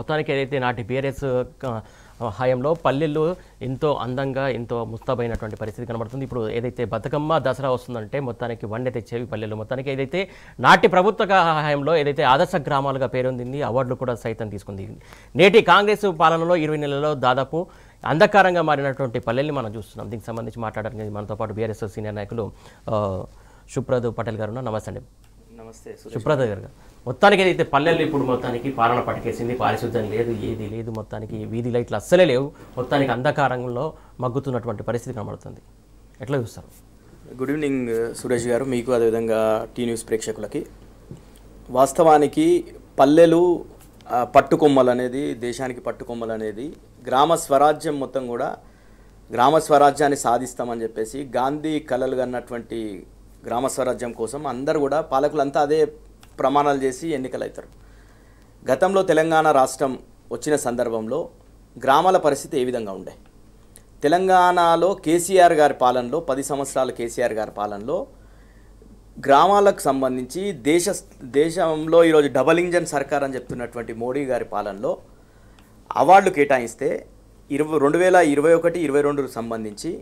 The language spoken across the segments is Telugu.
మొత్తానికి ఏదైతే నాటి బీఆర్ఎస్ హయాంలో పల్లెల్లో ఎంతో అందంగా ఎంతో ముస్తాబైనటువంటి పరిస్థితి కనబడుతుంది. ఇప్పుడు ఏదైతే బతుకమ్మ దసరా వస్తుందంటే మొత్తానికి వన్నె తెచ్చేవి పల్లెలు. మొత్తానికి ఏదైతే నాటి ప్రభుత్వ హయాంలో ఏదైతే ఆదర్శ గ్రామాలుగా పేరొందింది, అవార్డులు కూడా సైతం తీసుకుంది. నేటి కాంగ్రెస్ పాలనలో 20 నెలల్లో దాదాపు అంధకారంగా మారినటువంటి పల్లెల్ని మనం చూస్తున్నాం. దీనికి సంబంధించి మాట్లాడడానికి మనతో పాటు బీఆర్ఎస్ సీనియర్ నాయకులు సుప్రద్ పటేల్ గారు ఉన్నారు. నమస్తే అండి. నమస్తే సుప్రద్ గారు. మొత్తానికి ఏదైతే పల్లెలు ఇప్పుడు మొత్తానికి పాలన పట్టుకేసింది, పారిశుద్ధ్యం లేదు, ఏది లేదు, మొత్తానికి వీధి లైట్లు అస్సలే లేవు, మొత్తానికి అంధకారంలో మగ్గుతున్నటువంటి పరిస్థితి కనబడుతుంది. ఎట్లా చూస్తారు? గుడ్ ఈవినింగ్ సురేష్ గారు, మీకు అదేవిధంగా టీ న్యూస్ ప్రేక్షకులకి. వాస్తవానికి పల్లెలు పట్టుకొమ్మలు అనేది, దేశానికి పట్టుకొమ్మలు అనేది, గ్రామ స్వరాజ్యం మొత్తం కూడా గ్రామ స్వరాజ్యాన్ని సాధిస్తామని చెప్పేసి గాంధీ కలలు కన్నటువంటి గ్రామ స్వరాజ్యం కోసం అందరూ కూడా పాలకులంతా అదే ప్రమాణాలు చేసి ఎన్నికలు అవుతారు. గతంలో తెలంగాణ రాష్ట్రం వచ్చిన సందర్భంలో గ్రామాల పరిస్థితి ఏ విధంగా ఉండే? తెలంగాణలో కేసీఆర్ గారి పాలనలో 10 సంవత్సరాల కేసీఆర్ గారి పాలనలో గ్రామాలకు సంబంధించి దేశంలో ఈరోజు డబల్ ఇంజన్ సర్కార్ అని చెప్తున్నటువంటి మోడీ గారి పాలనలో అవార్డులు కేటాయిస్తే 2021-22 సంబంధించి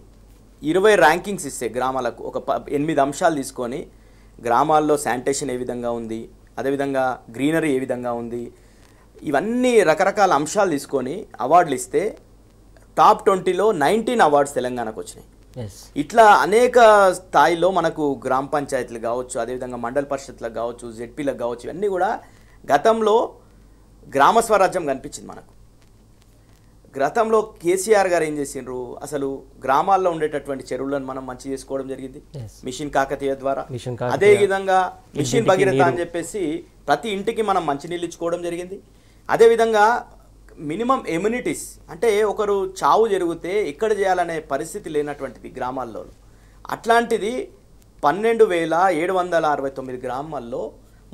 20 ర్యాంకింగ్స్ ఇస్తే గ్రామాలకు ఒక 8 అంశాలు తీసుకొని గ్రామాల్లో శానిటేషన్ ఏ విధంగా ఉంది, అదేవిధంగా గ్రీనరీ ఏ విధంగా ఉంది, ఇవన్నీ రకరకాల అంశాలు తీసుకొని అవార్డులు ఇస్తే టాప్ 20లో 19 అవార్డ్స్ తెలంగాణకు వచ్చినాయి. ఇట్లా అనేక స్థాయిలో మనకు గ్రామ పంచాయతీలు కావచ్చు, అదేవిధంగా మండల పరిషత్లకు కావచ్చు, జెడ్పీలకు కావచ్చు, ఇవన్నీ కూడా గతంలో గ్రామ స్వరాజ్యం కనిపించింది మనకు. గతంలో కేసీఆర్ గారు ఏం చేసిండ్రు, అసలు గ్రామాల్లో ఉండేటటువంటి చెరువులను మనం మంచి చేసుకోవడం జరిగింది మిషన్ కాకతీయ ద్వారా. అదే విధంగా మిషన్ భగీరథ అని చెప్పేసి ప్రతి ఇంటికి మనం మంచినీళ్ళు ఇచ్చుకోవడం జరిగింది. అదేవిధంగా మినిమం ఎమ్యూనిటీస్ అంటే ఒకరు చావు జరిగితే ఎక్కడ చేయాలనే పరిస్థితి లేనటువంటిది గ్రామాల్లో. అట్లాంటిది 12,769 గ్రామాల్లో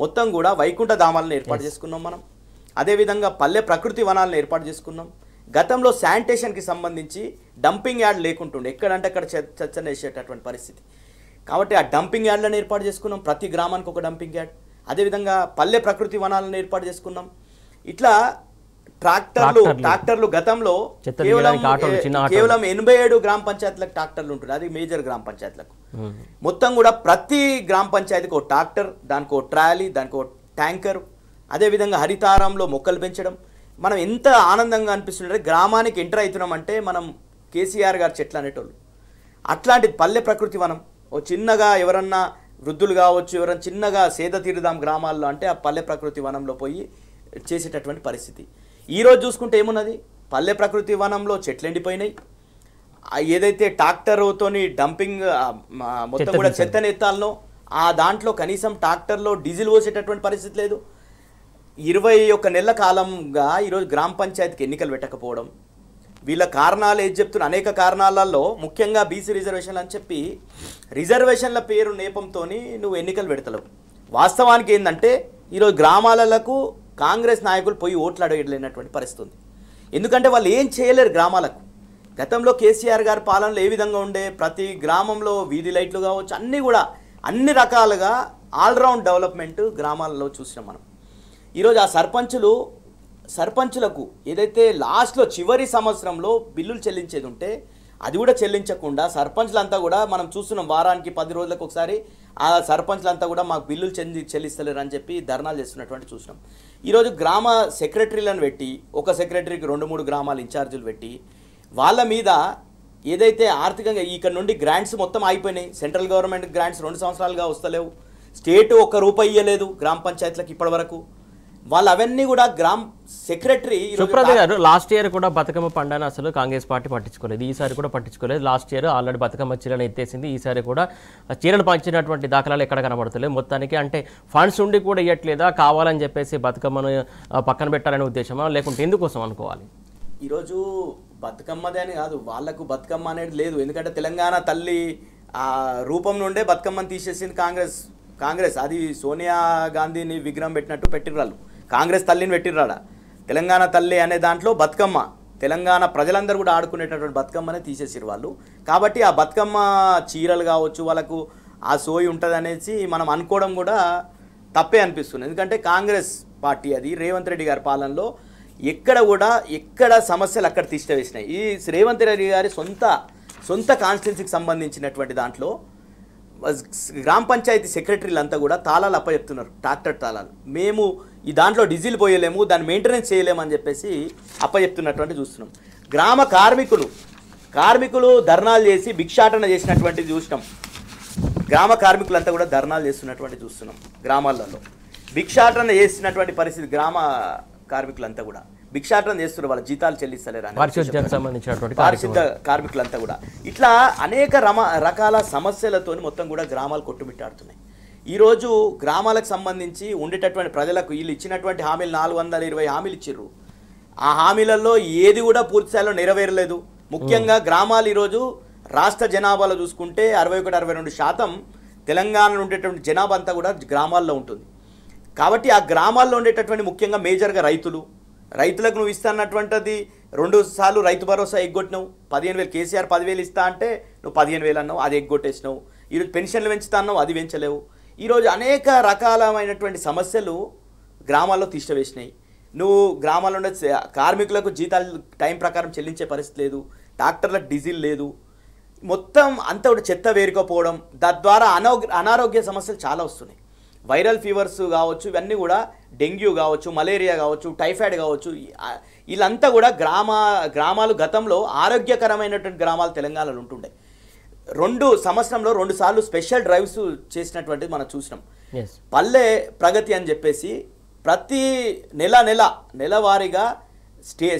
మొత్తం కూడా వైకుంఠ ధామాలను ఏర్పాటు చేసుకున్నాం మనం. అదేవిధంగా పల్లె ప్రకృతి వనాలను ఏర్పాటు చేసుకున్నాం. గతంలో శానిటేషన్కి సంబంధించి డంపింగ్ యార్డ్ లేకుంటుండే, ఎక్కడంటే అక్కడ చెత్తను వేసేటటువంటి పరిస్థితి. కాబట్టి ఆ డంపింగ్ యార్డ్లను ఏర్పాటు చేసుకున్నాం, ప్రతి గ్రామానికి ఒక డంపింగ్ యార్డ్. అదేవిధంగా పల్లె ప్రకృతి వనాలను ఏర్పాటు చేసుకున్నాం. ఇట్లా ట్రాక్టర్లు గతంలో కేవలం 87 గ్రామ పంచాయతీలకు ట్రాక్టర్లు ఉంటుంది, అది మేజర్ గ్రామ పంచాయతీలకు. మొత్తం కూడా ప్రతి గ్రామ పంచాయతీకి ఒక ట్రాక్టర్, దానికి ఒక ట్రాలీ, దానికి ఒక ట్యాంకర్. అదేవిధంగా హరితారంలో మొక్కలు పెంచడం. మనం ఎంత ఆనందంగా అనిపిస్తుంటే గ్రామానికి ఎంటర్ అవుతున్నామంటే మనం కేసీఆర్ గారు చెట్లు అనేటోళ్ళు. అట్లాంటి పల్లె ప్రకృతి వనం ఓ చిన్నగా ఎవరన్నా వృద్ధులు కావచ్చు, ఎవరన్నా చిన్నగా సేద తీరుదాం గ్రామాల్లో అంటే ఆ పల్లె ప్రకృతి వనంలో పోయి చేసేటటువంటి పరిస్థితి. ఈరోజు చూసుకుంటే ఏమున్నది, పల్లె ప్రకృతి వనంలో చెట్లు ఎండిపోయినాయి. ఏదైతే ట్రాక్టర్తోని డంపింగ్ మొత్తం కూడా చెత్తను ఎత్తాలనో ఆ దాంట్లో కనీసం ట్రాక్టర్లో డీజిల్ పోసేటటువంటి పరిస్థితి లేదు. 21 నెలల కాలంగా ఈరోజు గ్రామ పంచాయతీకి ఎన్నికలు పెట్టకపోవడం, వీళ్ళ కారణాలు ఏది చెప్తున్నా అనేక కారణాలలో ముఖ్యంగా బీసీ రిజర్వేషన్లు అని చెప్పి రిజర్వేషన్ల పేరు నేపంతో నువ్వు ఎన్నికలు పెడతలేవు. వాస్తవానికి ఏంటంటే ఈరోజు గ్రామాలకు కాంగ్రెస్ నాయకులు పోయి ఓట్లు అడగలేనటువంటి పరిస్థితి ఉంది. ఎందుకంటే వాళ్ళు ఏం చేయలేరు గ్రామాలకు. గతంలో కేసీఆర్ గారి పాలనలో ఏ విధంగా ఉండే, ప్రతి గ్రామంలో వీధి లైట్లు కావచ్చు, అన్నీ కూడా అన్ని రకాలుగా ఆల్రౌండ్ డెవలప్మెంట్ గ్రామాలలో చూసినాం మనం. ఈరోజు ఆ సర్పంచులకు ఏదైతే లాస్ట్లో చివరి సంవత్సరంలో బిల్లులు చెల్లించేది ఉంటే అది కూడా చెల్లించకుండా సర్పంచ్లంతా కూడా మనం చూస్తున్నాం, వారానికి 10 రోజులకు ఒకసారి ఆ సర్పంచ్లంతా కూడా మాకు బిల్లులు చెల్లిస్తలేరు అని చెప్పి ధర్నాలు చేస్తున్నటువంటి చూసినాం. ఈరోజు గ్రామ సెక్రటరీలను పెట్టి ఒక సెక్రటరీకి 2-3 గ్రామాల ఇన్ఛార్జీలు పెట్టి వాళ్ళ మీద ఏదైతే ఆర్థికంగా ఇక్కడ నుండి గ్రాంట్స్ మొత్తం అయిపోయినాయి. సెంట్రల్ గవర్నమెంట్ గ్రాంట్స్ 2 సంవత్సరాలుగా వస్తలేవు, స్టేట్ ₹1 ఇయ్యలేదు గ్రామ పంచాయతీలకు ఇప్పటి వరకు. వాళ్ళు అవన్నీ కూడా గ్రామ సెక్రటరీ. సుప్రద్ గారు, లాస్ట్ ఇయర్ కూడా బతుకమ్మ పండుగను అసలు కాంగ్రెస్ పార్టీ పట్టించుకోలేదు, ఈసారి కూడా పట్టించుకోలేదు. లాస్ట్ ఇయర్ ఆల్రెడీ బతుకమ్మ చీరను ఎత్తేసింది, ఈసారి కూడా చీరలు పంచినటువంటి దాఖలాలు ఎక్కడ కనబడతలేదు. మొత్తానికి అంటే ఫండ్స్ ఉండి కూడా ఇవ్వట్లేదా, కావాలని చెప్పేసి బతుకమ్మను పక్కన పెట్టాలనే ఉద్దేశమా, లేకుంటే ఎందుకోసం అనుకోవాలి? ఈరోజు బతుకమ్మదే అని కాదు, వాళ్ళకు బతుకమ్మ అనేది లేదు. ఎందుకంటే తెలంగాణ తల్లి ఆ రూపం నుండే బతుకమ్మను తీసేసింది కాంగ్రెస్. అది సోనియా గాంధీని విగ్రహం పెట్టినట్టు పెట్టిర్రాళ్ళు, కాంగ్రెస్ తల్లిని పెట్టిర్రాడ. తెలంగాణ తల్లి అనే దాంట్లో బతుకమ్మ తెలంగాణ ప్రజలందరూ కూడా ఆడుకునేటటువంటి బతుకమ్మనే తీసేసిరు వాళ్ళు. కాబట్టి ఆ బతుకమ్మ చీరలు కావచ్చు వాళ్ళకు ఆ సోయి ఉంటుంది అనేసి మనం అనుకోవడం కూడా తప్పే అనిపిస్తుంది. ఎందుకంటే కాంగ్రెస్ పార్టీ అది రేవంత్ రెడ్డి గారి పాలనలో ఎక్కడ సమస్యలు అక్కడ తీసివేసినాయి. ఈ రేవంత్ రెడ్డి గారి సొంత కాన్స్టిట్యున్సీకి సంబంధించినటువంటి దాంట్లో గ్రామ పంచాయతీ సెక్రటరీలు అంతా కూడా తాళాలు అప్పచెప్తున్నారు, ట్రాక్టర్ తాళాలు. మేము ఈ దాంట్లో డీజిల్ పోయలేము, దాన్ని మెయింటెనెన్స్ చేయలేము అని చెప్పేసి అప్పచెప్తున్నటువంటి చూస్తున్నాం. గ్రామ కార్మికులు ధర్నాలు చేసి భిక్షాటన చేసినటువంటిది చూసినాం. గ్రామ కార్మికులంతా కూడా ధర్నాలు చేస్తున్నటువంటి చూస్తున్నాం. గ్రామాలలో భిక్షాటన చేసినటువంటి పరిస్థితి, గ్రామ కార్మికులంతా కూడా భిక్షాటన చేస్తున్నారు, వాళ్ళ జీతాలు చెల్లిస్తలేరు. పారిశుద్ధ కార్మికులంతా కూడా ఇట్లా అనేక రకాల సమస్యలతో మొత్తం కూడా గ్రామాలు కొట్టుమిట్టాడుతున్నాయి. ఈరోజు గ్రామాలకు సంబంధించి ఉండేటటువంటి ప్రజలకు వీళ్ళు ఇచ్చినటువంటి హామీలు 420 హామీలు ఇచ్చిర్రు. ఆ హామీలలో ఏది కూడా పూర్తి స్థాయిలో నెరవేరలేదు. ముఖ్యంగా గ్రామాలు ఈరోజు రాష్ట్ర జనాభాలో చూసుకుంటే 61-62% తెలంగాణలో ఉండేటువంటి జనాభా అంతా కూడా గ్రామాల్లో ఉంటుంది. కాబట్టి ఆ గ్రామాల్లో ఉండేటటువంటి ముఖ్యంగా మేజర్గా రైతులకు నువ్వు ఇస్తానటువంటిది 2 సార్లు రైతు భరోసా ఎగ్గొట్టినావు. 15,000 కేసీఆర్ 10,000 ఇస్తా అంటే నువ్వు 15,000 అన్నావు, అది ఎగ్గొట్టేసినావు. ఈరోజు పెన్షన్లు పెంచుతా అన్నావు, అది పెంచలేవు. ఈరోజు అనేక రకాలమైనటువంటి సమస్యలు గ్రామాల్లో తీసివేసినాయి. నువ్వు గ్రామాల్లో ఉండే కార్మికులకు జీతాలు టైం ప్రకారం చెల్లించే పరిస్థితి లేదు, ట్రాక్టర్లకు డీజిల్ లేదు, మొత్తం అంతా కూడా చెత్త వేరుకోపోవడం, తద్వారా అనారోగ్య సమస్యలు చాలా వస్తున్నాయి. వైరల్ ఫీవర్స్ కావచ్చు, ఇవన్నీ కూడా డెంగ్యూ కావచ్చు, మలేరియా కావచ్చు, టైఫాయిడ్ కావచ్చు. వీళ్ళంతా కూడా గ్రామాలు గతంలో ఆరోగ్యకరమైనటువంటి గ్రామాలు తెలంగాణలో ఉంటుండే. సంవత్సరంలో 2 సార్లు స్పెషల్ డ్రైవ్స్ చేసినటువంటిది మనం చూసినాం. పల్లె ప్రగతి అని చెప్పేసి ప్రతి నెలవారీగా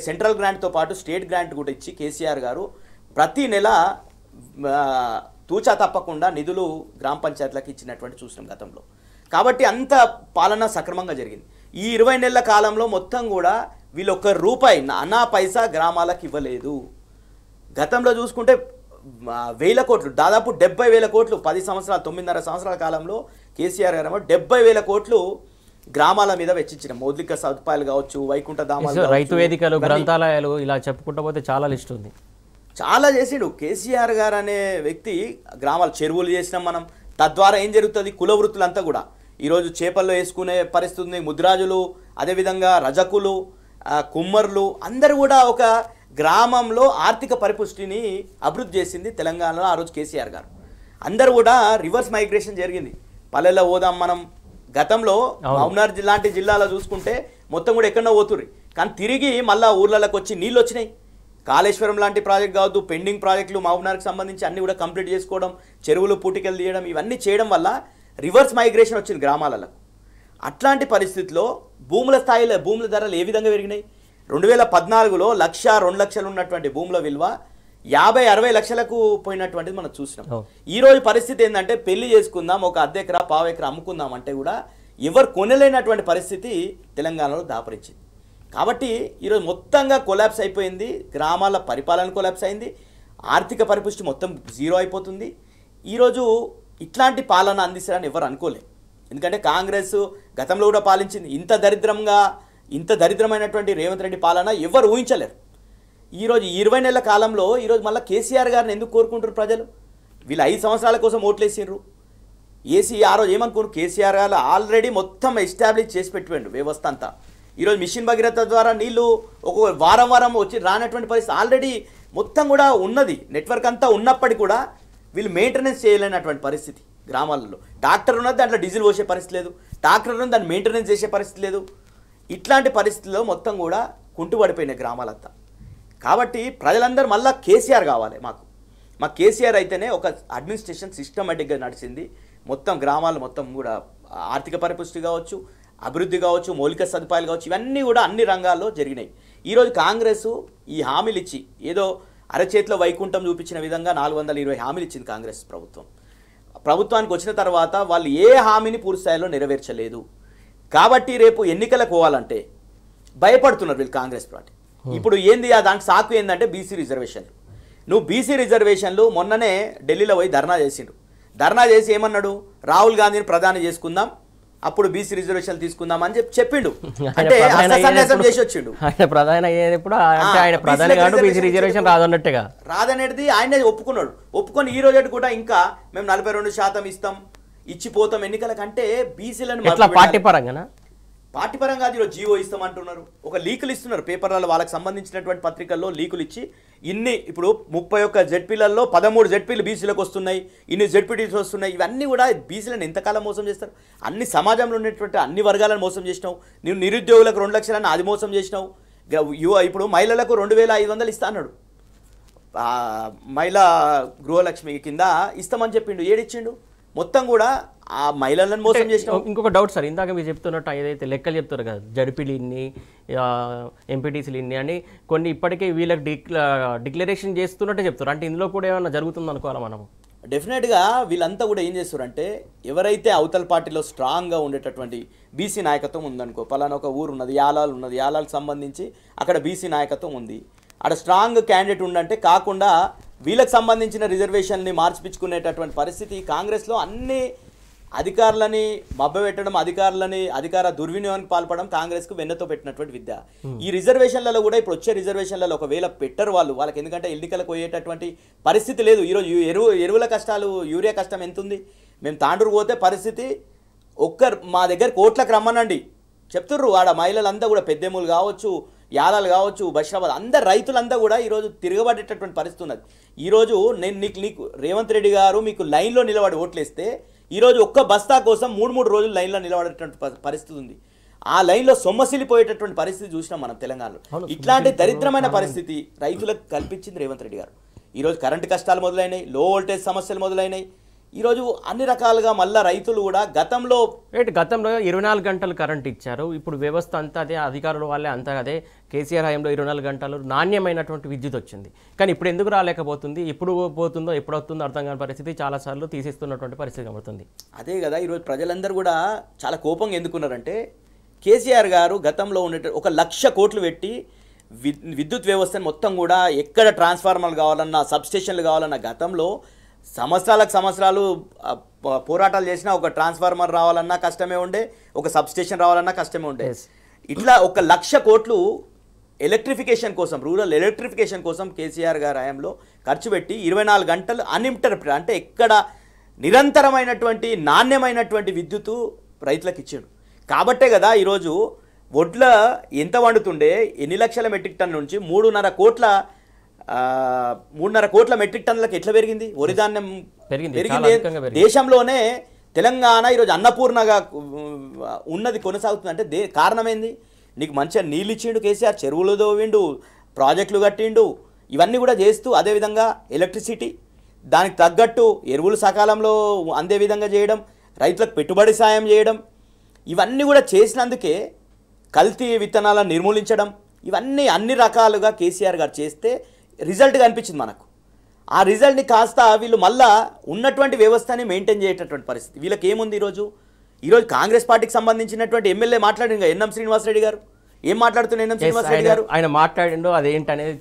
సెంట్రల్ గ్రాంట్తో పాటు స్టేట్ గ్రాంట్ కూడా ఇచ్చి కేసీఆర్ గారు ప్రతి నెల తూచా తప్పకుండా నిధులు గ్రామ పంచాయతీలకు ఇచ్చినటువంటి చూసినాం గతంలో. కాబట్టి అంత పాలన సక్రమంగా జరిగింది. ఈ 20 నెలల కాలంలో మొత్తం కూడా వీళ్ళు ₹1 అనా పైసా గ్రామాలకు ఇవ్వలేదు. గతంలో చూసుకుంటే 1,000 కోట్లు, దాదాపు 70,000 కోట్లు 10 సంవత్సరాలు 9.5 సంవత్సరాల కాలంలో కేసీఆర్ గారు 70,000 కోట్లు గ్రామాల మీద వెచ్చించిన మౌలిక సదుపాయాలు కావచ్చు, వైకుంఠ ధామాలు, రైతు వేదికలు, గ్రంథాలయాలు, ఇలా చెప్పుకుంటూ పోతే చాలా లిస్ట్ ఉంది. చాలా చేసిండు కేసీఆర్ గారు అనే వ్యక్తి. గ్రామాల చెరువులు చేసినాం మనం. తద్వారా ఏం జరుగుతుంది, కుల వృత్తులంతా కూడా ఈరోజు చేపల్లో వేసుకునే పరిస్థితి ఉంది. ముద్రాజులు, అదేవిధంగా రజకులు, కుమ్మర్లు అందరూ కూడా ఒక గ్రామంలో ఆర్థిక పరిపుష్టిని అభివృద్ధి చేసింది తెలంగాణలో ఆ రోజు కేసీఆర్ గారు. అందరూ కూడా రివర్స్ మైగ్రేషన్ జరిగింది. పల్లెల్లో పోదాం మనం. గతంలో మహబూబ్నగర్ లాంటి జిల్లాలో చూసుకుంటే మొత్తం కూడా ఎక్కడో పోతుర్రి, కానీ తిరిగి మళ్ళీ ఊర్లలోకి వచ్చి నీళ్ళు వచ్చినాయి. కాళేశ్వరం లాంటి ప్రాజెక్ట్ కావద్దు, పెండింగ్ ప్రాజెక్టులు మహబూబ్నగర్కి సంబంధించి అన్ని కూడా కంప్లీట్ చేసుకోవడం, చెరువులు పూటికలు తీయడం, ఇవన్నీ చేయడం వల్ల రివర్స్ మైగ్రేషన్ వచ్చింది గ్రామాలలో. అట్లాంటి పరిస్థితిలో భూముల ధరలు ఏ విధంగా పెరిగినాయి? 2014లో 1,00,000-2 లక్షలు ఉన్నటువంటి భూముల విలువ 50-60 లక్షలకు పోయినటువంటిది మనం చూసినాం. ఈరోజు పరిస్థితి ఏంటంటే పెళ్లి చేసుకుందాం, ఒక అర్ధ ఎకరా 1/4 ఎకరా అమ్ముకుందాం అంటే కూడా ఎవరు కొనలేనటువంటి పరిస్థితి తెలంగాణలో దాపరించింది. కాబట్టి ఈరోజు మొత్తంగా కొలాప్స్ అయిపోయింది. గ్రామాల పరిపాలన కొలాప్స్ అయింది. ఆర్థిక పరిపుష్టి మొత్తం జీరో అయిపోతుంది. ఈరోజు ఇట్లాంటి పాలన అందిస్తారని ఎవరు అనుకోలేదు. ఎందుకంటే కాంగ్రెస్ గతంలో కూడా పాలించింది. ఇంత దరిద్రమైనటువంటి రేవంత్ రెడ్డి పాలన ఎవరు ఊహించలేరు. ఈరోజు 20 నెలల కాలంలో ఈరోజు మళ్ళీ కేసీఆర్ గారిని ఎందుకు కోరుకుంటారు ప్రజలు? వీళ్ళు 5 సంవత్సరాల కోసం ఓట్లేసిర్రు. ఆ రోజు ఏమనుకోరు, కేసీఆర్ గారు ఆల్రెడీ మొత్తం ఎస్టాబ్లిష్ చేసి పెట్టిపోయిండు వ్యవస్థ అంతా. ఈరోజు మిషన్ భగీరథ ద్వారా నీళ్లు ఒక వారం వచ్చి రానటువంటి పరిస్థితి ఆల్రెడీ మొత్తం కూడా ఉన్నది. నెట్వర్క్ అంతా ఉన్నప్పటికీ కూడా వీళ్ళు మెయింటెనెన్స్ చేయలేనటువంటి పరిస్థితి. గ్రామాలలో ట్రాక్టర్ ఉన్నది, దాంట్లో డీజిల్ పోసే పరిస్థితి లేదు. ట్రాక్టర్ ఉన్నది, దాన్ని మెయింటెనెన్స్ చేసే పరిస్థితి లేదు. ఇట్లాంటి పరిస్థితుల్లో మొత్తం కూడా కుంటుపడిపోయినాయి గ్రామాలంతా. కాబట్టి ప్రజలందరూ మళ్ళీ కేసీఆర్ కావాలి. మాకు కేసీఆర్ అయితేనే ఒక అడ్మినిస్ట్రేషన్ సిస్టమేటిక్గా నడిచింది. మొత్తం గ్రామాలు మొత్తం కూడా ఆర్థిక పరిపుష్టి కావచ్చు, అభివృద్ధి కావచ్చు, మౌలిక సదుపాయాలు కావచ్చు, ఇవన్నీ కూడా అన్ని రంగాల్లో జరిగినాయి. ఈరోజు కాంగ్రెస్ ఈ హామీలు ఇచ్చి ఏదో అరచేతిలో వైకుంఠం చూపించిన విధంగా 420 హామీలు ఇచ్చింది కాంగ్రెస్ ప్రభుత్వానికి వచ్చిన తర్వాత వాళ్ళు ఏ హామీని పూర్తి స్థాయిలో నెరవేర్చలేదు. కాబట్టి రేపు ఎన్నికలకు పోవాలంటే భయపడుతున్నారు వీళ్ళు కాంగ్రెస్ పార్టీ. ఇప్పుడు ఏంది దానికి సాకు ఏంటంటే బీసీ రిజర్వేషన్లు. నువ్వు బీసీ రిజర్వేషన్లు మొన్ననే ఢిల్లీలో పోయి ధర్నా చేసి ఏమన్నాడు, రాహుల్ గాంధీని ప్రధాని చేసుకుందాం, అప్పుడు బీసీ రిజర్వేషన్లు తీసుకుందాం అని చెప్పిండు. అంటే చేసి వచ్చిండు. రాదనేది ఆయనే ఒప్పుకొని ఈ రోజు కూడా ఇంకా మేము 42% ఇస్తాం, ఇచ్చిపోతాం ఎన్నికల కంటే బీసీలను పార్టీ పరంగా పార్టీ పరంగా అది ఈరోజు జీవో ఇస్తామంటున్నారు, ఒక లీకులు ఇస్తున్నారు పేపర్లలో, వాళ్ళకి సంబంధించినటువంటి పత్రికల్లో లీకులు ఇచ్చి ఇన్ని ఇప్పుడు 31 జెడ్పీలలో 13 జెడ్పీలు బీసీలకు వస్తున్నాయి, ఇన్ని జెడ్పీటీస్ వస్తున్నాయి. ఇవన్నీ కూడా బీసీలను ఎంతకాలం మోసం చేస్తారు? అన్ని సమాజంలో ఉన్నటువంటి అన్ని వర్గాలను మోసం చేసినావు. నువ్వు నిరుద్యోగులకు 2 లక్షలని అది మోసం చేసినావు. ఇప్పుడు మహిళలకు 2500 ఇస్తా అన్నాడు, మహిళా గృహలక్ష్మి కింద ఇస్తామని చెప్పిండు, ఏడిచ్చిండు? మొత్తం కూడా ఆ మహిళలను మోసం చేసినావు. ఇంకొక డౌట్ సార్, ఇందాక మీరు చెప్తున్నట్టు ఏదైతే లెక్కలు చెప్తారు కదా, జడ్పీలు ఇన్ని, ఎంపీటీసీలు ఇన్ని అని కొన్ని ఇప్పటికే వీళ్ళకి డిక్లరేషన్ చేస్తున్నట్టే చెప్తారు. అంటే ఇందులో కూడా ఏమైనా జరుగుతుంది అనుకోవాలా మనము? డెఫినెట్గా వీళ్ళంతా కూడా ఏం చేస్తారంటే, ఎవరైతే అవతల పార్టీలో స్ట్రాంగ్గా ఉండేటటువంటి బీసీ నాయకత్వం ఉందనుకో, పలానా ఒక ఊరు ఉన్నది, యాలాలు ఉన్నది, యాలాలకు సంబంధించి అక్కడ బీసీ నాయకత్వం ఉంది, అక్కడ స్ట్రాంగ్ క్యాండిడేట్ ఉండంటే కాకుండా వీళ్ళకి సంబంధించిన రిజర్వేషన్ని మార్చిపించుకునేటటువంటి పరిస్థితి కాంగ్రెస్లో అన్ని అధికారులని మభ్యపెట్టడం, అధికార దుర్వినియోగానికి పాల్పడడం కాంగ్రెస్కు వెన్నతో పెట్టినటువంటి విద్య. ఈ రిజర్వేషన్లలో కూడా ఇప్పుడు వచ్చే రిజర్వేషన్లలో ఒకవేళ పెట్టరు వాళ్ళకి, ఎందుకంటే ఎన్నికలకు పోయేటటువంటి పరిస్థితి లేదు. ఈరోజు ఎరువుల కష్టాలు, యూరియా కష్టం ఎంత ఉంది? మేము తాండూరు పోతే పరిస్థితి మా దగ్గర కోట్లకు రమ్మనండి చెప్తుర్రు. ఆడ మహిళలంతా కూడా పెద్దెములు కావచ్చు, యాలాలు కావచ్చు, బషీరాబాద్ అందరు రైతులంతా కూడా ఈరోజు తిరగబడేటటువంటి పరిస్థితి ఉన్నది. ఈరోజు నేను నీకు రేవంత్ రెడ్డి గారు మీకు లైన్లో నిలబడి ఓట్లేస్తే ఈరోజు ఒక్క బస్తా కోసం 3 రోజులు లైన్లో నిలబడేటువంటి పరిస్థితి ఉంది. ఆ లైన్లో సొమ్మసిల్లిపోయేటటువంటి పరిస్థితి చూసినాం మనం తెలంగాణలో. ఇట్లాంటి దరిద్రమైన పరిస్థితి రైతులకు కల్పించింది రేవంత్ రెడ్డి గారు. ఈరోజు కరెంటు కష్టాలు మొదలైనాయి, లో వోల్టేజ్ సమస్యలు మొదలైనాయి. ఈరోజు అన్ని రకాలుగా మళ్ళీ రైతులు కూడా గతంలో 24 గంటలు కరెంట్ ఇచ్చారు. ఇప్పుడు వ్యవస్థ అంతా అదే, అధికారుల వాళ్ళే అంతా అదే. కేసీఆర్ హయాంలో 24 గంటలు నాణ్యమైనటువంటి విద్యుత్ వచ్చింది. కానీ ఇప్పుడు ఎందుకు రాలేకపోతుంది? ఎప్పుడు పోతుందో ఎప్పుడు వస్తుందో అర్థం కాని పరిస్థితి, చాలాసార్లు తీసేస్తున్నటువంటి పరిస్థితి కనబడుతుంది. అదే కదా ఈరోజు ప్రజలందరూ కూడా చాలా కోపంగా ఎందుకున్నారంటే, కేసీఆర్ గారు గతంలో ఉండే 1,00,000 కోట్లు పెట్టి విద్యుత్ వ్యవస్థను మొత్తం కూడా ఎక్కడ ట్రాన్స్ఫార్మర్లు కావాలన్నా, సబ్స్టేషన్లు కావాలన్నా గతంలో సంవత్సరాలు పోరాటాలు చేసినా ఒక ట్రాన్స్ఫార్మర్ రావాలన్నా కష్టమే ఉండే, ఒక సబ్స్టేషన్ రావాలన్నా కష్టమే ఉండే. ఇట్లా 1,00,000 కోట్లు ఎలక్ట్రిఫికేషన్ కోసం, రూరల్ ఎలక్ట్రిఫికేషన్ కోసం కేసీఆర్ గారి హయాంలో ఖర్చు పెట్టి 24 గంటలు అన్ఇంటరప్టెడ్ అంటే ఎక్కడ నిరంతరమైనటువంటి నాణ్యమైనటువంటి విద్యుత్తు రైతులకు ఇచ్చాడు. కాబట్టే కదా ఈరోజు వడ్ల ఎంత వండుతుండే, ఎన్ని లక్షల మెట్రిక్ టన్ నుంచి 3.5 కోట్ల మెట్రిక్ టన్నులకు ఎట్లా పెరిగింది? వరిధాన్యం పెరిగింది. దేశంలోనే తెలంగాణ ఈరోజు అన్నపూర్ణగా ఉన్నది కొనసాగుతుంది అంటే కారణమైంది. నీకు మంచిగా నీళ్ళు ఇచ్చిండు కేసీఆర్, చెరువులు దోవిండు, ప్రాజెక్టులు కట్టిండు, ఇవన్నీ కూడా చేస్తూ అదేవిధంగా ఎలక్ట్రిసిటీ దానికి తగ్గట్టు ఎరువులు సకాలంలో అందే విధంగా చేయడం, రైతులకు పెట్టుబడి సాయం చేయడం, ఇవన్నీ కూడా చేసినందుకే కల్తీ విత్తనాలను నిర్మూలించడం, ఇవన్నీ అన్ని రకాలుగా కేసీఆర్ గారు చేస్తే రిజల్ట్గా అనిపించింది మనకు. ఆ రిజల్ట్ని కాస్త వీళ్ళు మళ్ళా ఉన్నటువంటి వ్యవస్థని మెయింటైన్ చేసేటటువంటి పరిస్థితి వీళ్ళకి ఏముంది? ఈరోజు కాంగ్రెస్ పార్టీకి సంబంధించినటువంటి ఎమ్మెల్యే మాట్లాడింది ఎన్ఎం శ్రీనివాసరెడ్డి గారు. ఏం మాట్లాడుతున్నారు ఎన్ఎం శ్రీనివాసరెడ్డి గారు? ఆయన మాట్లాడిండో అదేంటనేది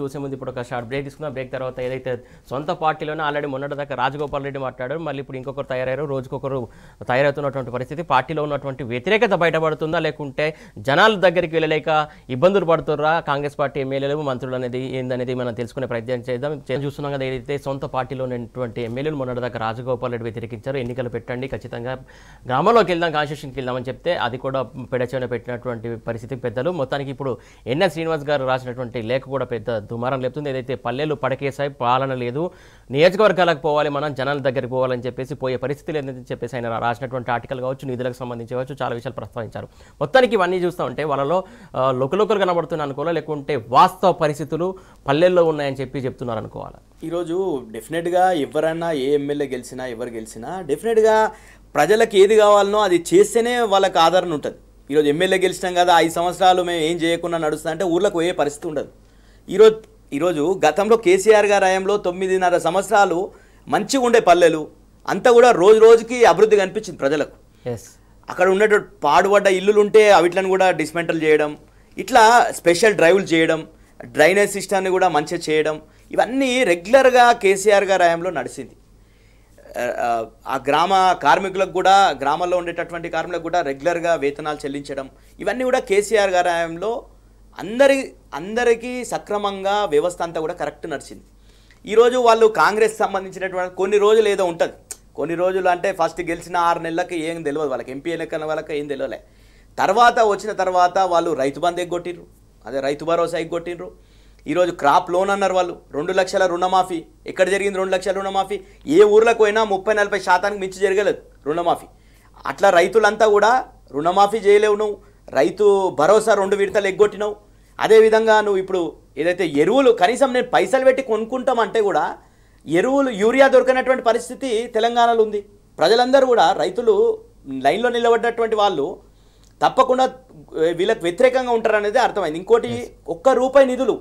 చూసే ముందు ఇప్పుడు ఒక షార్ట్ బ్రేక్ తీసుకున్నాం. బ్రేక్ తర్వాత ఏదైతే సొంత పార్టీలోనే ఆల్రెడీ మొన్నటిదాకా రాజగోపాల్ రెడ్డి మాట్లాడారు, మళ్ళీ ఇప్పుడు ఇంకొకరు తయారయ్యారు, రోజుకొకరు తయారవుతున్నటువంటి పరిస్థితి. పార్టీలో ఉన్నటువంటి వ్యతిరేకత బయటపడుతుందా, లేకుంటే జనాల దగ్గరికి వెళ్ళలేక ఇబ్బందులు పడుతుర్రా కాంగ్రెస్ పార్టీ ఎమ్మెల్యేలు, మంత్రులు అనేది ఏందనేది మనం తెలుసుకునే ప్రయత్నం చేద్దాం. చూస్తున్నాం కదా, ఏదైతే సొంత పార్టీలో ఉన్నటువంటి ఎమ్మెల్యేలు మొన్నటిదాకా రాజగోపాల్ రెడ్డి వ్యతిరేకించారు. ఎన్నికలు పెట్టండి, ఖచ్చితంగా గ్రామంలోకి వెళ్దాం, కాన్స్టిట్యూషన్కి వెళ్దామని చెప్తే అది కూడా పెడచెవిన పెట్టినటువంటి పరిస్థితి పెద్దలు. మొత్తానికి ఇప్పుడు ఎన్ఎన్ శ్రీనివాస్ గారు రాసినటువంటి లేఖ కూడా పెద్ద దుమారం లేపుతుంది. ఏదైతే పల్లెలు పడకేసాయి, పాలన లేదు, నియోజకవర్గాలకు పోవాలి, మనం జనాల దగ్గరికి పోవాలని చెప్పేసి పోయే పరిస్థితి లేదని చెప్పేసి ఆయన రాసినటువంటి ఆర్టికల్ కావచ్చు, నిధులకు సంబంధించి కావచ్చు, చాలా విషయాలు ప్రస్తావించారు. మొత్తానికి ఇవన్నీ చూస్తూ ఉంటే వాళ్ళలో లోకలు కనబడుతున్న అనుకోవాలా, లేకుంటే వాస్తవ పరిస్థితులు పల్లెల్లో ఉన్నాయని చెప్తున్నారు అనుకోవాలా? ఈరోజు డెఫినెట్గా ఎవరైనా ఏ ఎమ్మెల్యే గెలిచినా ఎవరు గెలిచినా డెఫినెట్గా ప్రజలకు ఏది కావాలనో అది చేస్తేనే వాళ్ళకి ఆదరణ ఉంటుంది. ఈరోజు ఎమ్మెల్యే గెలిచినాం కదా 5 సంవత్సరాలు మేము ఏం చేయకుండా నడుస్తా అంటే ఊర్లకు పోయే పరిస్థితి ఉండదు. ఈరోజు గతంలో కేసీఆర్ గారి హయాంలో 9.5 సంవత్సరాలు మంచిగా ఉండే పల్లెలు అంతా కూడా రోజు రోజుకి అభివృద్ధి కనిపించింది ప్రజలకు. అక్కడ ఉన్నటువంటి పాడుపడ్డ ఇల్లులు ఉంటే అవిట్లను కూడా డిస్మెంటల్ చేయడం, ఇట్లా స్పెషల్ డ్రైవ్లు చేయడం, డ్రైనేజ్ సిస్టాన్ని కూడా మంచిగా చేయడం, ఇవన్నీ రెగ్యులర్గా కేసీఆర్ గారి హయాంలో నడిచింది. ఆ గ్రామ కార్మికులకు కూడా, గ్రామాల్లో ఉండేటటువంటి కార్మికులకు కూడా రెగ్యులర్గా వేతనాలు చెల్లించడం, ఇవన్నీ కూడా కేసీఆర్ గారి హయాంలో అందరికీ సక్రమంగా వ్యవస్థ అంతా కూడా కరెక్ట్ నడిచింది. ఈరోజు వాళ్ళు కాంగ్రెస్ సంబంధించినటువంటి కొన్ని రోజులు ఏదో ఉంటుంది, కొన్ని రోజులు అంటే ఫస్ట్ గెలిచిన 6 నెలలకి ఏం తెలియదు వాళ్ళకి, ఎంపీ ఎన్నికల వాళ్ళకి ఏం తెలియలే. తర్వాత వచ్చిన తర్వాత వాళ్ళు రైతు బంధు ఎగ్గొట్టిర్రు, అదే రైతు భరోసా ఎగ్గొట్టిర్రు. ఈరోజు క్రాప్ లోన్ అన్నారు వాళ్ళు, 2 లక్షల రుణమాఫీ. ఎక్కడ జరిగింది 2 లక్షల రుణమాఫీ? ఏ ఊర్లకు పోయినా 30-40% మించి జరగలేదు రుణమాఫీ. అట్లా రైతులంతా కూడా రుణమాఫీ చేయలేవు, నువ్వు రైతు భరోసా 2 విడతలు ఎగ్గొట్టినావు. అదేవిధంగా నువ్వు ఇప్పుడు ఏదైతే ఎరువులు కనీసం నేను పైసలు పెట్టి కొనుక్కుంటామంటే కూడా ఎరువులు యూరియా దొరకనటువంటి పరిస్థితి తెలంగాణలో ఉంది. ప్రజలందరూ కూడా రైతులు లైన్లో నిలబడ్డటువంటి వాళ్ళు తప్పకుండా వీళ్ళకి వ్యతిరేకంగా ఉంటారనేది అర్థమైంది. ఇంకోటి, ₹1 నిధులు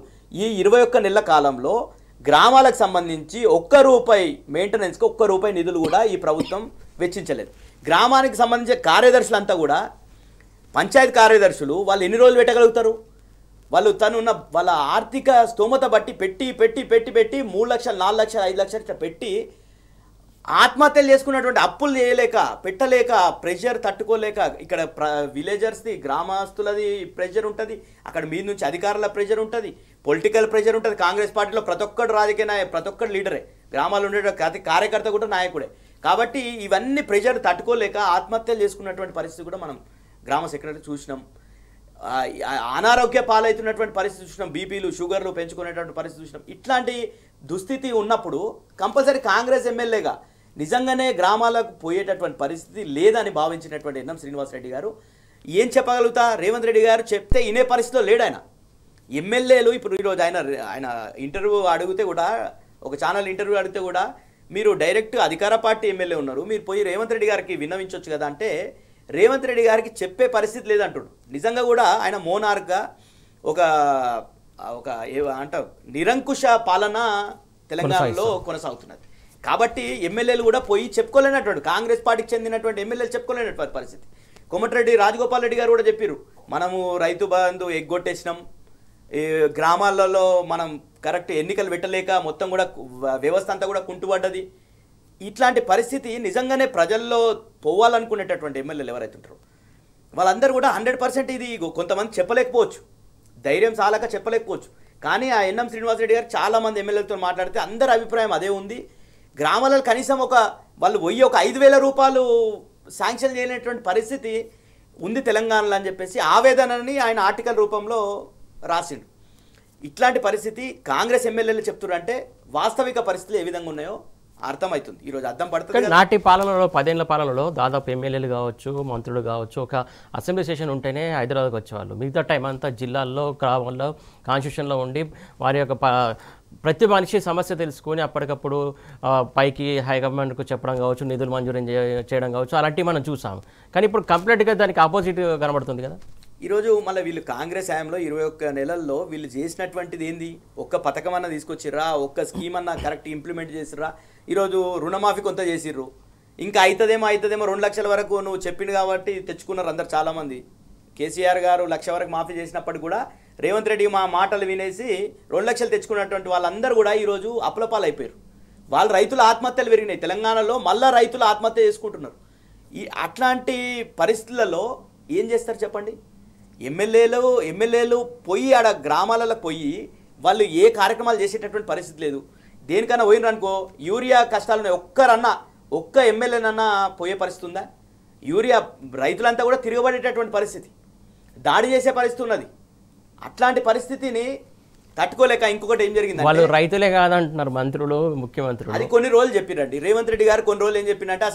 ఈ 21 నెలల కాలంలో గ్రామాలకు సంబంధించి ₹1 మెయింటెనెన్స్కి ₹1 నిధులు కూడా ఈ ప్రభుత్వం వెచ్చించలేదు. గ్రామానికి సంబంధించిన కార్యదర్శులంతా కూడా పంచాయతీ కార్యదర్శులు వాళ్ళు ఎన్ని రోజులు పెట్టగలుగుతారు? వాళ్ళు వాళ్ళ ఆర్థిక స్తోమత బట్టి పెట్టి 3 లక్షలు 4 లక్షలు 5 లక్షలు ఇట్లా పెట్టి ఆత్మహత్యలు చేసుకున్నటువంటి అప్పులు చేయలేక పెట్టలేక ప్రెషర్ తట్టుకోలేక ఇక్కడ విలేజర్స్ది గ్రామస్తులది ప్రెషర్ ఉంటుంది, అక్కడ మీద నుంచి అధికారుల ప్రెషర్ ఉంటుంది, పొలిటికల్ ప్రెషర్ ఉంటుంది. కాంగ్రెస్ పార్టీలో ప్రతి ఒక్కడు రాజకీయ ప్రతి ఒక్కడు లీడరే, గ్రామాల్లో ఉండే ప్రతి కార్యకర్త కూడా నాయకుడే. కాబట్టి ఇవన్నీ ప్రెషర్ తట్టుకోలేక ఆత్మహత్యలు చేసుకున్నటువంటి పరిస్థితి కూడా మనం గ్రామ సెక్రటరీ చూసినాం. అనారోగ్య పాలవుతున్నటువంటి పరిస్థితి చూసినాం, బీపీలు షుగర్లు పెంచుకునేటువంటి పరిస్థితి చూసినాం. ఇట్లాంటి దుస్థితి ఉన్నప్పుడు కంపల్సరీ కాంగ్రెస్ ఎమ్మెల్యేగా నిజంగానే గ్రామాలకు పోయేటటువంటి పరిస్థితి లేదని భావించినటువంటి ఎన్ఎం శ్రీనివాసరెడ్డి గారు ఏం చెప్పగలుగుతా? రేవంత్ రెడ్డి గారు చెప్తే వినే పరిస్థితిలో లేడు ఆయన. ఎమ్మెల్యేలు ఇప్పుడు ఈరోజు ఆయన ఇంటర్వ్యూ అడిగితే కూడా, ఒక ఛానల్ ఇంటర్వ్యూ అడిగితే కూడా, మీరు డైరెక్ట్ అధికార పార్టీ ఎమ్మెల్యే ఉన్నారు, మీరు పోయి రేవంత్ రెడ్డి గారికి విన్నవించవచ్చు కదా అంటే రేవంత్ రెడ్డి గారికి చెప్పే పరిస్థితి లేదంటుడు. నిజంగా కూడా ఆయన మోనార్క్గా ఒక అంటారు నిరంకుశ పాలన తెలంగాణలో కొనసాగుతున్నది. కాబట్టి ఎమ్మెల్యేలు కూడా పోయి చెప్పుకోలేనటువంటి, కాంగ్రెస్ పార్టీకి చెందినటువంటి ఎమ్మెల్యేలు చెప్పుకోలేనటువంటి పరిస్థితి. కోమటిరెడ్డి రాజగోపాల్ రెడ్డి గారు కూడా చెప్పారు, మనము రైతు బంధు ఎగ్గొట్టేసినాం, గ్రామాలలో మనం కరెక్ట్ ఎన్నికలు పెట్టలేక మొత్తం కూడా వ్యవస్థ అంతా కూడా కుంటుపడ్డది. ఇట్లాంటి పరిస్థితి నిజంగానే ప్రజల్లో పోవాలనుకునేటటువంటి ఎమ్మెల్యేలు ఎవరైతే ఉంటారో వాళ్ళందరూ కూడా 100% ఇది కొంతమంది చెప్పలేకపోవచ్చు, ధైర్యం చాలక చెప్పలేకపోవచ్చు. కానీ ఆ ఎన్ఎం శ్రీనివాసరెడ్డి గారు చాలామంది ఎమ్మెల్యేలతో మాట్లాడితే అందరి అభిప్రాయం అదే ఉంది. గ్రామాలలో కనీసం వాళ్ళు పోయి ఒక 5,000 రూపాయలు శాంక్షన్ చేయలేనటువంటి పరిస్థితి ఉంది తెలంగాణలో అని చెప్పేసి ఆవేదనని ఆయన ఆర్టికల్ రూపంలో రాసిండు. ఇట్లాంటి పరిస్థితి కాంగ్రెస్ ఎమ్మెల్యేలు చెప్తున్నారంటే వాస్తవిక పరిస్థితులు ఏ విధంగా ఉన్నాయో అర్థమవుతుంది. ఈరోజు అర్థం పడుతుంది. నాటి పాలనలో 10 ఏళ్ల పాలనలో దాదాపు ఎమ్మెల్యేలు కావచ్చు, మంత్రులు కావచ్చు, ఒక అసెంబ్లీ సెషన్ ఉంటేనే హైదరాబాద్కి వచ్చేవాళ్ళు. మిగతా టైం అంతా జిల్లాల్లో, గ్రామాల్లో, కాన్స్టిట్యూషన్లో ఉండి వారి యొక్క ప్రతి మనిషి సమస్య తెలుసుకొని అప్పటికప్పుడు పైకి హైకమాండ్కు చెప్పడం కావచ్చు, నిధులు మంజూరు చేయడం కావచ్చు, అలాంటివి మనం చూసాం. కానీ ఇప్పుడు కంప్లీట్గా దానికి ఆపోజిట్ కనబడుతుంది కదా. ఈరోజు మళ్ళీ వీళ్ళు కాంగ్రెస్ హయాంలో 21 నెలల్లో వీళ్ళు చేసినటువంటిది ఏంది? ఒక్క పథకం అన్నా తీసుకొచ్చిర్రా, ఒక్క స్కీమ్ అన్నా కరెక్ట్ ఇంప్లిమెంట్ చేసిర్రా? ఈరోజు రుణమాఫీ కొంత చేసిర్రు, ఇంకా అవుతుందేమో 2 లక్షల వరకు నువ్వు చెప్పింది కాబట్టి తెచ్చుకున్నారు అందరు చాలామంది. కేసీఆర్ గారు 1 లక్ష వరకు మాఫీ చేసినప్పటికి కూడా రేవంత్ రెడ్డి మా మాటలు వినేసి 2 లక్షలు తెచ్చుకున్నటువంటి వాళ్ళందరూ కూడా ఈరోజు అప్పులపాలు అయిపోయారు. వాళ్ళు రైతుల ఆత్మహత్యలు పెరిగినాయి తెలంగాణలో, మళ్ళీ రైతులు ఆత్మహత్య చేసుకుంటున్నారు. అట్లాంటి పరిస్థితులలో ఏం చేస్తారు చెప్పండి? ఎమ్మెల్యేలు పోయి ఆడ గ్రామాలలో పోయి వాళ్ళు ఏ కార్యక్రమాలు చేసేటటువంటి పరిస్థితి లేదు. దేనికన్నా పోయినరు అనుకో, యూరియా కష్టాలున్నాయి, ఒక్క ఎమ్మెల్యేనన్నా పోయే పరిస్థితి ఉందా? యూరియా రైతులంతా కూడా తిరగబడేటటువంటి పరిస్థితి, దాడి చేసే పరిస్థితి ఉన్నది. అట్లాంటి పరిస్థితిని తట్టుకోలేక ఇంకొకటి ఏం జరిగింది, వాళ్ళు రైతులే కాదంటున్నారు మంత్రులు, ముఖ్యమంత్రులు. అది కొన్ని రోజులు చెప్పిరండి. రేవంత్ రెడ్డి గారు కొన్ని రోజులు ఏం చెప్పిందంటే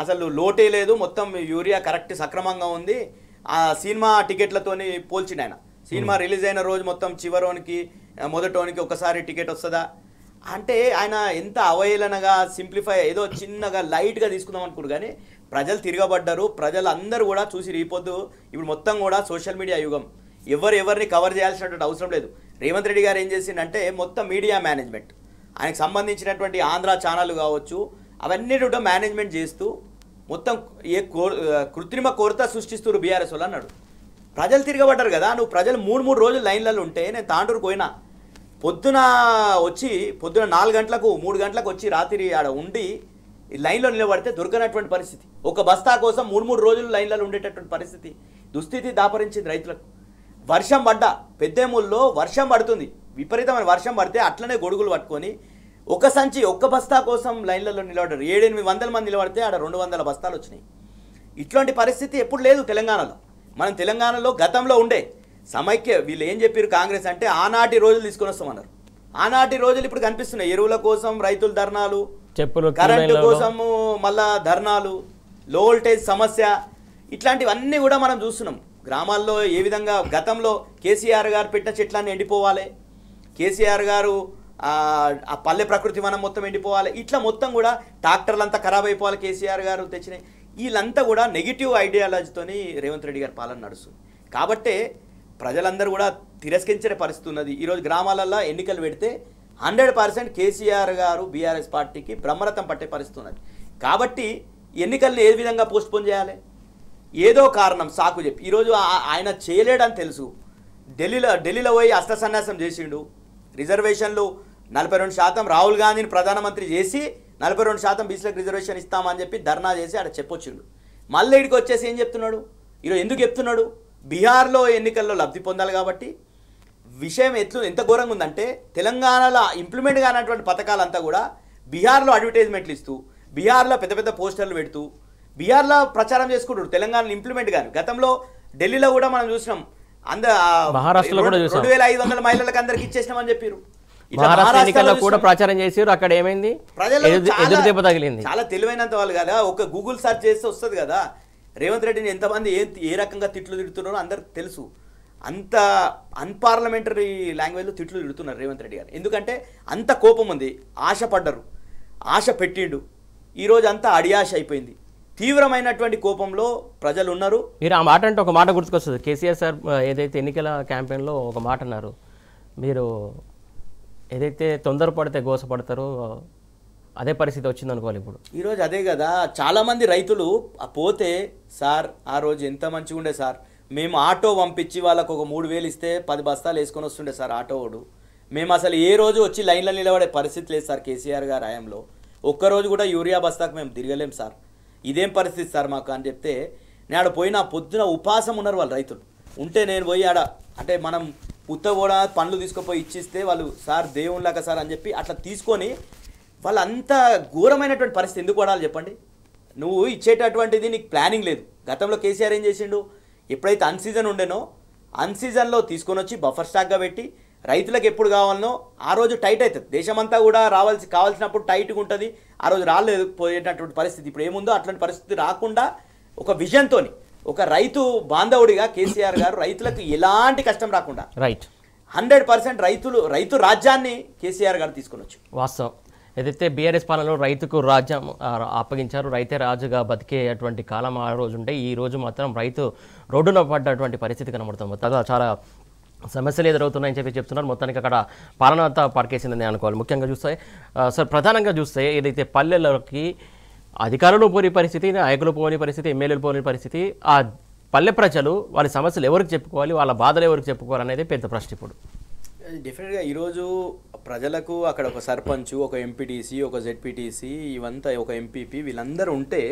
అసలు లోటే లేదు, మొత్తం యూరియా కరెక్ట్ సక్రమంగా ఉంది. ఆ సినిమా టికెట్లతోని పోల్చిండు ఆయన. సినిమా రిలీజ్ అయిన రోజు మొత్తం చివరోనికి మొదటోనికి ఒకసారి టికెట్ వస్తుందా అంటే ఆయన ఎంత అవహేళనగా సింప్లిఫై ఏదో చిన్నగా లైట్గా తీసుకుందాం అనుకున్నారు. కానీ ప్రజలు తిరగబడ్డారు, ప్రజలు అందరూ కూడా చూసి రీపోద్దు. ఇప్పుడు మొత్తం కూడా సోషల్ మీడియా యుగం, ఎవరిని కవర్ చేయాల్సినటువంటి అవసరం లేదు. రేవంత్ రెడ్డి గారు ఏం చేసిండంటే మొత్తం మీడియా మేనేజ్మెంట్, ఆయనకు సంబంధించినటువంటి ఆంధ్ర ఛానల్ కావచ్చు అవన్నీ కూడా మేనేజ్మెంట్ చేస్తూ మొత్తం కృత్రిమ కొరత సృష్టిస్తున్నారు బీఆర్ఎస్ వాళ్ళు అన్నాడు. ప్రజలు తిరగబడ్డారు కదా, నువ్వు ప్రజలు 3 రోజులు లైన్లలో ఉంటే, నేను తాండూరుకు పోయినా, పొద్దున 4 గంటలకు 3 గంటలకు వచ్చి రాత్రి ఆడ ఉండి లైన్లో నిలబడితే దొరకనటువంటి పరిస్థితి, ఒక బస్తా కోసం 3 రోజులు లైన్లలో ఉండేటటువంటి పరిస్థితి, దుస్థితి దాపరించింది రైతులకు. వర్షం పడ్డా, పెద్దేముల్లో వర్షం పడుతుంది, విపరీతమైన వర్షం పడితే అట్లనే గొడుగులు పట్టుకొని ఒక్క బస్తా కోసం లైన్లలో నిలబడ్డారు. 700-800 మంది నిలబడితే ఆడ 200 బస్తాలు వచ్చినాయి. ఇట్లాంటి పరిస్థితి ఎప్పుడు లేదు తెలంగాణలో. మనం తెలంగాణలో గతంలో ఉండే సమైక్య వీళ్ళు ఏం చెప్పారు కాంగ్రెస్ అంటే ఆనాటి రోజులు తీసుకొని వస్తామన్నారు. ఆనాటి రోజులు ఇప్పుడు కనిపిస్తున్నాయి. ఎరువుల కోసం రైతుల ధర్నాలు, చెప్పులు, కరెంటు కోసము మళ్ళా ధర్నాలు, లో వోల్టేజ్ సమస్య, ఇట్లాంటివన్నీ కూడా మనం చూస్తున్నాం. గ్రామాల్లో ఏ విధంగా గతంలో కేసీఆర్ గారు పెట్టిన చెట్లన్నీ ఎండిపోవాలి, కేసీఆర్ గారు ఆ పల్లె ప్రకృతి వనం మొత్తం ఎండిపోవాలి, ఇట్లా మొత్తం కూడా ట్రాక్టర్లంతా ఖరాబ్ అయిపోవాలి కేసీఆర్ గారు తెచ్చినాయి. వీళ్ళంతా కూడా నెగిటివ్ ఐడియాలజీతోని రేవంత్ రెడ్డి గారి పాలన నడుస్తుంది. కాబట్టే ప్రజలందరూ కూడా తిరస్కరించే పరిస్థితి ఉన్నది. ఈరోజు గ్రామాలలో ఎన్నికలు పెడితే 100% కేసీఆర్ గారు బీఆర్ఎస్ పార్టీకి బ్రహ్మరథం పట్టే పరిస్థితి ఉన్నది. కాబట్టి ఎన్నికల్ని ఏ విధంగా పోస్ట్పోన్ చేయాలి, ఏదో కారణం సాకు చెప్పి ఈరోజు ఆయన చేయలేడని తెలుసు. ఢిల్లీలో పోయి అస్త్రసన్యాసం చేసిండు. రిజర్వేషన్లు 42% రాహుల్ గాంధీని ప్రధానమంత్రి చేసి 42% బీసీలకు రిజర్వేషన్ ఇస్తామని చెప్పి ధర్నా చేసి ఆడ చెప్పొచ్చిండు. మళ్ళీ ఇక్కడికి వచ్చేసి ఏం చెప్తున్నాడు, ఈరోజు ఎందుకు చెప్తున్నాడు, బీహార్లో ఎన్నికల్లో లబ్ధి పొందాలి కాబట్టి. విషయం ఎంత ఘోరంగా ఉందంటే తెలంగాణలో ఇంప్లిమెంట్ కానటువంటి పథకాలంతా కూడా బీహార్లో అడ్వర్టైజ్మెంట్లు ఇస్తూ, బీహార్లో పెద్ద పెద్ద పోస్టర్లు పెడుతూ, బీహార్లో ప్రచారం చేసుకుంటాడు తెలంగాణ ఇంప్లిమెంట్ కానీ. గతంలో ఢిల్లీలో కూడా మనం చూసినాం, మహారాష్ట్రలో కూడా 2500 మహిళలకు అందరికి ఇచ్చేసినామని చెప్పారు. మహారాష్ట్ర కూడా ప్రచారం చేసారు. అక్కడ ఏమైంది, ఎదురు దెబ్బ తగిలింది. చాలా తెలివైనంత వాళ్ళు కదా, ఒక గూగుల్ సెర్చ్ చేస్తే వస్తుంది కదా. రేవంత్ రెడ్డిని ఎంతమంది ఏ రకంగా తిట్లు తిడుతున్నారో అందరికి తెలుసు. అంత అన్పార్లమెంటరీ లాంగ్వేజ్లో తిట్లు తిడుతున్నారు రేవంత్ రెడ్డి గారు. ఎందుకంటే అంత కోపం ఉంది, ఆశపడ్డరు, ఆశ పెట్టిండు. ఈరోజు అంతా అడియాశ అయిపోయింది. తీవ్రమైనటువంటి కోపంలో ప్రజలు ఉన్నారు. మీరు ఆ మాట అంటే ఒక మాట గుర్తుకొస్తుంది. కేసీఆర్ సార్ ఏదైతే ఎన్నికల క్యాంపెయిన్లో ఒక మాట అన్నారు, మీరు ఏదైతే తొందరపడితే గోసపడతారో అదే పరిస్థితి వచ్చింది అనుకోవాలి ఇప్పుడు. ఈరోజు అదే కదా, చాలామంది రైతులు పోతే సార్ ఆ రోజు ఎంత మంచిగా ఉండే సార్, మేము ఆటో పంపించి వాళ్ళకు ఒక 3000 ఇస్తే 10 బస్తాలు వేసుకొని వస్తుండే సార్ ఆటోవాడు. మేము అసలు ఏ రోజు వచ్చి లైన్లో నిలబడే పరిస్థితి లేదు సార్ కేసీఆర్ గారి హయాంలో. ఒక్కరోజు కూడా యూరియా బస్తాకు మేము తిరగలేం సార్, ఇదేం పరిస్థితి సార్ మాకు అని చెప్తే, నేను పోయిన పొద్దున ఉపాసం ఉన్నారు వాళ్ళు రైతులు. ఉంటే నేను పోయి ఆడ అంటే మనం ఉత్త కూడా పండ్లు తీసుకుపోయి ఇచ్చిస్తే వాళ్ళు సార్ దేవుళ్ళక సార్ అని చెప్పి అట్లా తీసుకొని వాళ్ళు అంత ఘోరమైనటువంటి పరిస్థితి ఎందుకు పడాలి చెప్పండి. నువ్వు ఇచ్చేటటువంటిది నీకు ప్లానింగ్ లేదు. గతంలో కేసీఆర్ ఏం చేసిండు, ఎప్పుడైతే అన్సీజన్ ఉండేనో అన్సీజన్లో తీసుకొని వచ్చి బఫర్ స్టాక్గా పెట్టి రైతులకు ఎప్పుడు కావాలనో ఆ రోజు టైట్ అవుతుంది. దేశమంతా కూడా కావాల్సినప్పుడు టైట్గా ఉంటుంది. ఆ రోజు రాలేదు పోయేటటువంటి పరిస్థితి. ఇప్పుడు ఏముందో అట్లాంటి పరిస్థితి రాకుండా ఒక విజన్తో ఒక రైతు బాంధవుడిగా కేసీఆర్ గారు రైతులకు ఎలాంటి కష్టం రాకుండా 100% రైతు రాజ్యాన్ని కేసీఆర్ గారు తీసుకొని వచ్చి వాస్తవం. ఏదైతే బీఆర్ఎస్ పాలనలో రైతుకు రాజ్యం అప్పగించారు, రైతే రాజుగా బతికేటువంటి కాలం ఆ రోజు ఉంటే ఈ రోజు మాత్రం రైతు రోడ్డున పడ్డటువంటి పరిస్థితి కనబడుతుంది. చాలా సమస్యలు ఎదురవుతున్నాయని చెప్పి చెప్తున్నారు. మొత్తానికి అక్కడ పాలన అంతా పడకేసిందని అనుకోవాలి. ముఖ్యంగా చూస్తే సార్ ప్రధానంగా చూస్తే ఏదైతే పల్లెలకి అధికారులు పోని పరిస్థితి, నాయకులు పోని పరిస్థితి, ఎమ్మెల్యేలు పోని పరిస్థితి, ఆ పల్లె ప్రజలు వాళ్ళ సమస్యలు ఎవరికి చెప్పుకోవాలి, వాళ్ళ బాధలు ఎవరికి చెప్పుకోవాలి అనేది పెద్ద ప్రశ్న ఇప్పుడు. డెఫినెట్గా ఈరోజు ప్రజలకు అక్కడ ఒక సర్పంచ్, ఒక ఎంపీటీసీ, ఒక జెడ్పీటీసీ, ఇవంతా ఒక ఎంపీపీ వీళ్ళందరూ ఉంటే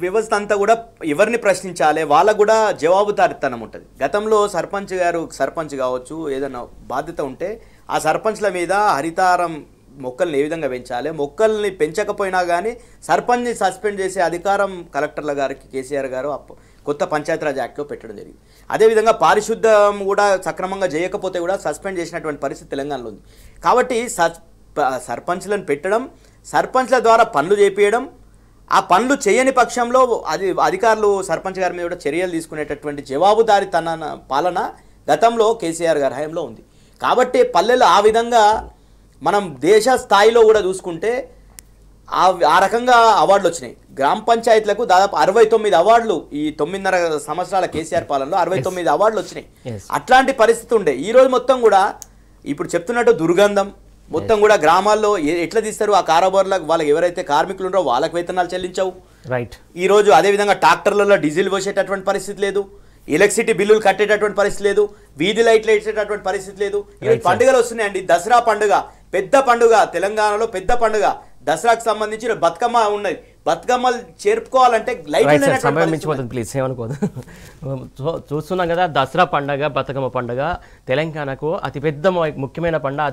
వ్యవస్థ అంతా కూడా ఎవరిని ప్రశ్నించాలి, వాళ్ళకు కూడా జవాబుదారితనం ఉంటుంది. గతంలో సర్పంచ్ కావచ్చు ఏదైనా బాధ్యత ఉంటే ఆ సర్పంచ్ల మీద హరితారం మొక్కల్ని ఏ విధంగా పెంచాలి, మొక్కల్ని పెంచకపోయినా కానీ సర్పంచ్ని సస్పెండ్ చేసే అధికారం కలెక్టర్ల గారికి కేసీఆర్ గారు కొత్త పంచాయతీరాజ్ యాక్ట్లో పెట్టడం జరిగింది. అదేవిధంగా పారిశుద్ధం కూడా సక్రమంగా చేయకపోతే కూడా సస్పెండ్ చేసినటువంటి పరిస్థితి తెలంగాణలో ఉంది. కాబట్టి సర్పంచ్లను పెట్టడం, సర్పంచ్ల ద్వారా పనులు చేపించడం, ఆ పనులు చేయని పక్షంలో అధికారులు సర్పంచ్ గారి మీద కూడా చర్యలు తీసుకునేటటువంటి జవాబుదారీతన పాలన గతంలో కేసీఆర్ గారి హయాంలో ఉంది. కాబట్టి పల్లెలు ఆ విధంగా మనం దేశ స్థాయిలో కూడా చూసుకుంటే ఆ రకంగా అవార్డులు వచ్చినాయి. గ్రామ పంచాయతీలకు దాదాపు 69 అవార్డులు ఈ 9.5 సంవత్సరాల కేసీఆర్ పాలనలో 69 అవార్డులు వచ్చినాయి. అట్లాంటి పరిస్థితి ఉండే. ఈరోజు మొత్తం కూడా ఇప్పుడు చెప్తున్నట్టు దుర్గంధం మొత్తం కూడా గ్రామాల్లో ఎట్లా తీస్తారు, ఆ కారోబార్లకు వాళ్ళకి ఎవరైతే కార్మికులు ఉన్నారో వాళ్ళకి వేతనాలు చెల్లించవు. ఈరోజు అదేవిధంగా ట్రాక్టర్లలో డీజిల్ పోసేటటువంటి పరిస్థితి లేదు, ఎలక్ట్రిసిటీ బిల్లులు కట్టేటటువంటి పరిస్థితి లేదు, వీధి లైట్లు వేసేటటువంటి పరిస్థితి లేదు. ఈరోజు పండుగలు వస్తున్నాయండి. దసరా పండుగ పెద్ద పండుగ, తెలంగాణలో పెద్ద పండుగ. దసరాకు సంబంధించిన బతుకమ్మ ఉన్నది, బతుకమ్మలు చేరుకోవాలంటే లైట్ రైట్ సార్, సమయం మించిపోతుంది, ప్లీజ్ ఏమనుకోదు. చూస్తున్నాం కదా, దసరా పండగ, బతుకమ్మ పండుగ తెలంగాణకు అతిపెద్ద ముఖ్యమైన పండుగ,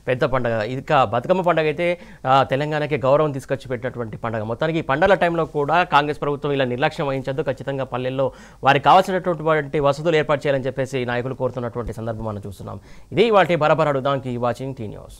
పెద్ద పండుగ. ఇంకా బతుకమ్మ పండుగ అయితే తెలంగాణకి గౌరవం తీసుకొచ్చి పెట్టినటువంటి పండుగ. మొత్తానికి ఈ పండుగల టైంలో కూడా కాంగ్రెస్ ప్రభుత్వం ఇలా నిర్లక్ష్యం వహించద్దు, ఖచ్చితంగా పల్లెల్లో వారికి కావాల్సినటువంటి వసతులు ఏర్పాటు చేయాలని చెప్పేసి నాయకులు కోరుతున్నటువంటి సందర్భం మనం చూస్తున్నాం. ఇది వాటి బరాబర్ అడుగుదాం. కీ వాచింగ్ టీ న్యూస్.